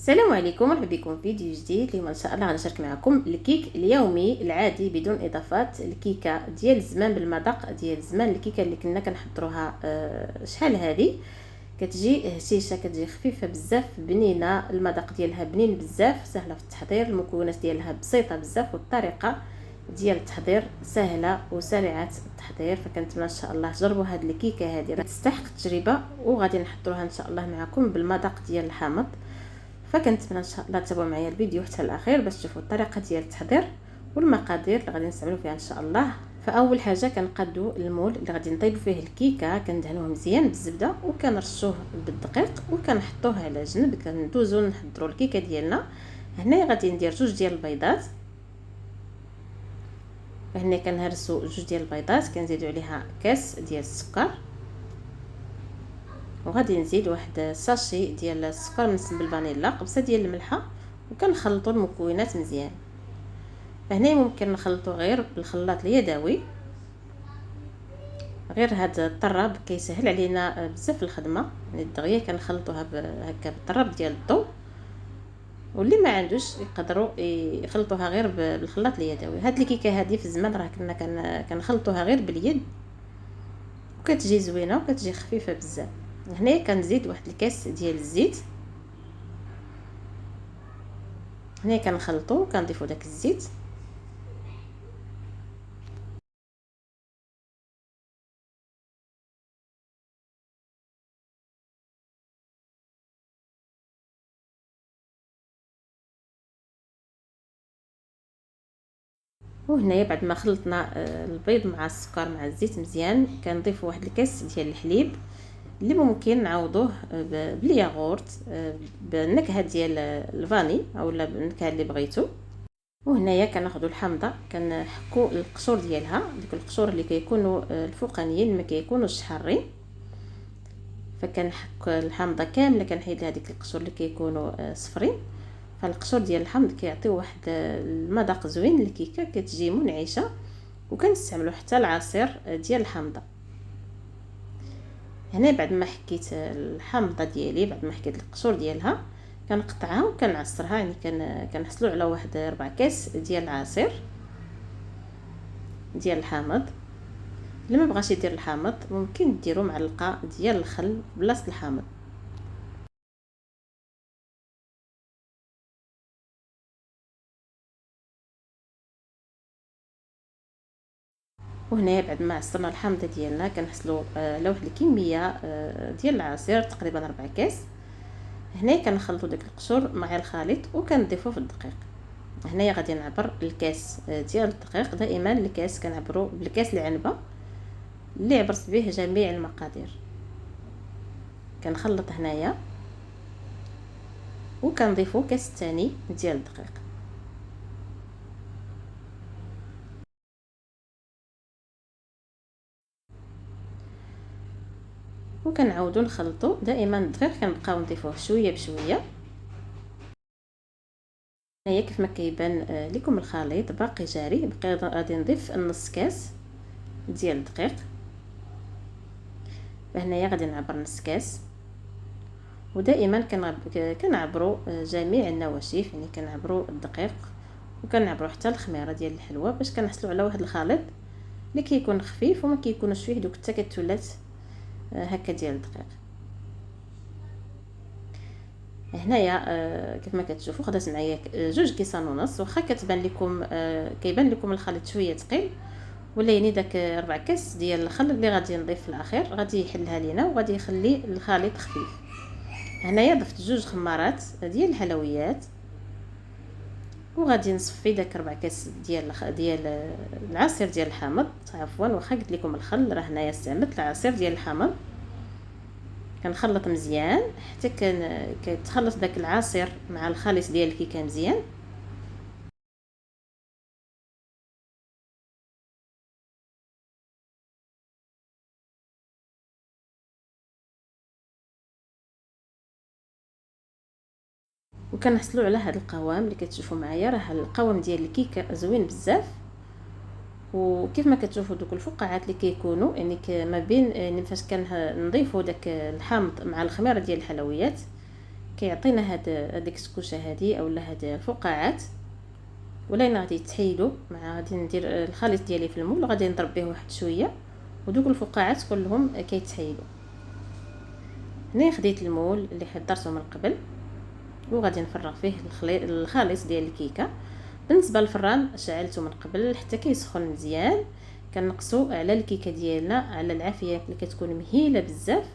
السلام عليكم، مرحبا بكم في فيديو جديد. اليوم ان شاء الله غنشارك معكم الكيك اليومي العادي بدون اضافات. الكيكه ديال الزمان بالمذاق ديال الزمان، الكيكه اللي كنا كنحضروها شحال هذه. كتجي هشيشه، كتجي خفيفه بزاف، بنينه، المذاق ديالها بنين بزاف، سهله في التحضير، المكونات ديالها بسيطه بزاف، والطريقه ديال التحضير سهله وسريعه التحضير. فكنتمنى ان شاء الله تجربوا هذه الكيكه، هذه تستحق التجربه، وغادي نحضروها ان شاء الله معكم بالمذاق ديال الحامض. فكنتمنى ان شاء الله تتابعوا معايا الفيديو حتى الاخير باش تشوفوا الطريقه ديال التحضير والمقادير اللي غادي نستعملوا فيها ان شاء الله. فاول حاجه كنقادوا المول اللي غادي نطيبوا فيه الكيكه، كندهنوه مزيان بالزبده وكنرشوه بالدقيق وكنحطوه على جنب. كندوزو نحضروا الكيكه ديالنا. هنا غادي ندير 2 ديال البيضات. هنا كنهرسوا 2 ديال البيضات، كنزيدوا عليها كاس ديال السكر، وغادي نزيد واحد ساشي ديال السكر منسم بالفانيلا، قبصه ديال الملحه، وكنخلطوا المكونات مزيان. هنا ممكن نخلطوا غير بالخلاط اليدوي، غير هذا الطراب كيسهل علينا بزاف الخدمه. يعني دغيا كنخلطوها هكا بالطراب ديال الضو، واللي ما عندوش يقدروا يخلطوها غير بالخلاط اليدوي. هاد الكيكه هذه في الزمان راه كنا كنخلطوها غير باليد، وكتجي زوينه وكتجي خفيفه بزاف. هنا كنزيد واحد الكاس ديال الزيت. هنا كنخلطو كنضيفو داك الزيت، وهنايا بعد ما خلطنا البيض مع السكر مع الزيت مزيان، كنضيفو واحد الكاس ديال الحليب اللي ممكن نعوضوه بالياغورت بالنكهه ديال الفاني اولا بالنكهه اللي بغيتو. وهنايا كناخذوا الحامضه، كنحكوا القشور ديالها، ديك القشور اللي كيكونوا الفوقانيين ما كيكونوش حارين. فكنحك الحامضه كامله، كنحيد لها ديك القشور اللي كيكونوا صفرين. فالقشور ديال الحامض كيعطيو واحد المذاق زوين للكيكه، كتجي منعشه. وكنستعملوا حتى العصير ديال الحامضه. هنا بعد ما حكيت الحامضه ديالي، بعد ما حكيت القشور ديالها، كنقطعها وكنعصرها. يعني كنحصلوا على واحد 4 كاس ديال العصير ديال الحامض. اللي ما بغاش يدير الحامض ممكن ديروا معلقه ديال الخل بلاصه الحامض. وهنا بعد ما عصرنا الحامضه ديالنا كنحصلوا على واحد الكميه ديال العصير، تقريبا 4 كاس. هنا كنخلطوا داك القشور مع الخليط وكنضيفوه في الدقيق. هنايا غادي نعبر الكاس ديال الدقيق. دائما الكاس كنعبروا بالكاس العنبه اللي عبرت به جميع المقادير. كنخلط هنايا وكنضيفوا كاس ثاني ديال الدقيق، وكنعاودوا نخلطوا. دائما الدقيق كنبقاو نضيفوه شويه بشويه. هنايا كيف ما كيبان لكم الخليط باقي جاري، بقى غادي نضيف نص كاس ديال الدقيق. فهنايا غادي نعبر نص كاس. ودائما كنعبروا جميع النواشف، يعني كنعبروا الدقيق وكنعبروا حتى الخميره ديال الحلوى، باش كنحصلوا على واحد الخليط اللي كيكون خفيف وما كيكونش فيه دوك التكتلات هكا ديال الدقيق. هنايا كيف ما كتشوفوا خدات معايا 2 كيسان ونص. واخا كتبان لكم كيبان لكم الخليط شويه ثقيل، ولا يعني داك 4 كاس ديال الخل اللي غادي نضيف في الاخير غادي يحلها لينا وغادي يخلي الخليط خفيف. هنايا ضفت 2 خمارات ديال الحلويات، وغادي نصفي داك 4 كاس ديال العصير ديال الحامض. عفوا واخا قلت لكم الخل، راه هنايا استعملت العصير ديال الحامض. كنخلط مزيان حتى كيتخلط داك العصير مع الخليط ديال الكيكه مزيان. وكنحصلوا على هذا القوام اللي كتشوفوا معايا. راه القوام ديال الكيكه زوين بزاف، وكيف ما كتشوفوا دوك الفقاعات اللي كيكونوا يعني ما بين، يعني فاش كنضيفوا داك الحامض مع الخميره ديال الحلويات كيعطينا هذيك السكوشه هذه اولا هاد الفقاعات. ولينا غادي يتحيدوا مع غادي ندير الخليط ديالي في المول وغادي نضرب به واحد شويه ودوك الفقاعات كلهم كيتحيدوا. هنا خديت المول اللي حضرته من قبل وغادي نفرغ فيه الخليط ديال الكيكه. بالنسبه للفران شعلته من قبل حتى كيسخن مزيان. كنقصوا على الكيكه ديالنا على العافيه اللي كتكون مهيله بزاف،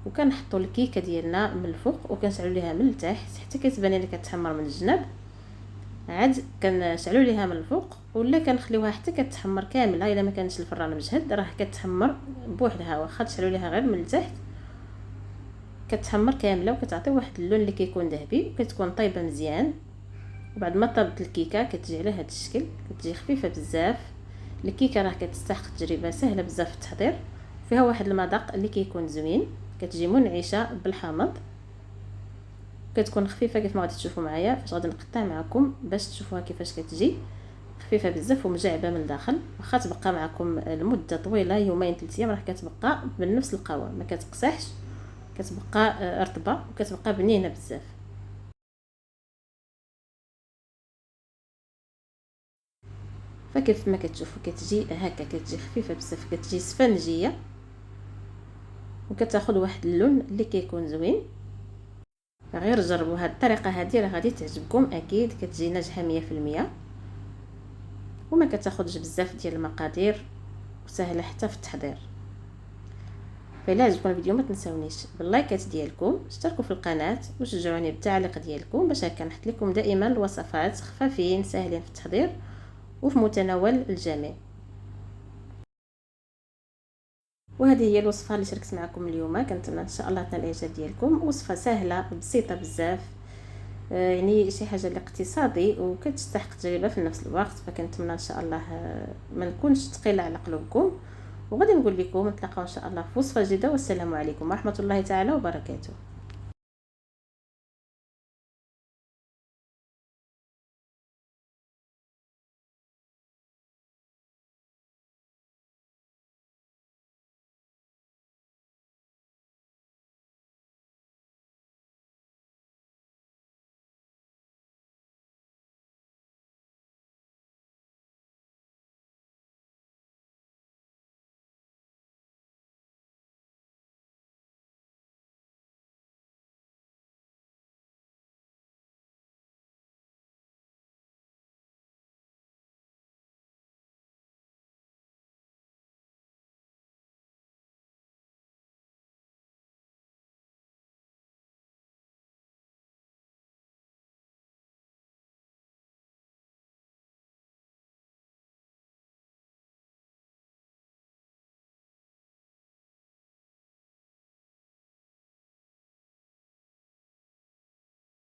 وكنحطوا الكيكه ديالنا من الفوق وكنشعلوا ليها من التحت حتى كتبان لي كتحمر من الجناب. عاد كنشعلوا ليها من الفوق ولا كنخليوها حتى كتحمر كامله. الا ما كانش الفران مجهد راه كتحمر بوحدها، واخا تشعلوا ليها غير من التحت كتحمر كامله وكتعطي واحد اللون اللي كيكون ذهبي وكتكون طايبه مزيان. وبعد ما طابت الكيكه كتجي على هذا الشكل، كتجي خفيفه بزاف. الكيكه راه كتستحق التجربه، سهله بزاف في التحضير، فيها واحد المذاق اللي كيكون زوين، كتجي منعشه بالحامض، كتكون خفيفه كيف ما غادي تشوفوا معايا فاش غادي نقطع معكم باش تشوفوها كيفاش كتجي خفيفه بزاف ومجعبه من الداخل. واخا تبقى معكم المده طويله يومين 3 ايام راه كتبقى بنفس القوام، ما كتقصحش، كتبقى رطبه وكتبقى بنينه بزاف. فكيف ما كتشوفوا كتجي هكا، كتجي خفيفه بزاف، كتجي سفنجيه وكتاخذ واحد اللون اللي كيكون زوين. غير جربوا هاد الطريقه هذه راه غادي تعجبكم اكيد، كتجي ناجحه 100% وما كتاخذش بزاف ديال المقادير وسهله حتى في التحضير. فإلا عجبكم الفيديو ما تنساونيش باللايكات ديالكم، اشتركوا في القناه وشجعوني بالتعليق ديالكم باش هكا نحط لكم دائما الوصفات خفافين ساهلين في التحضير وفي متناول الجميع. وهذه هي الوصفه اللي شاركت معكم اليوم، كنتمنى ان شاء الله تنال الاعجاب ديالكم. وصفه سهله بسيطه بزاف، يعني شي حاجه اللي اقتصادي وكتستحق التجربه في نفس الوقت. فكنتمنى ان شاء الله ما نكونش ثقيله على قلوبكم، وغادي نقول لكم نتلاقاو ان شاء الله في وصفه جديده. والسلام عليكم ورحمه الله تعالى وبركاته.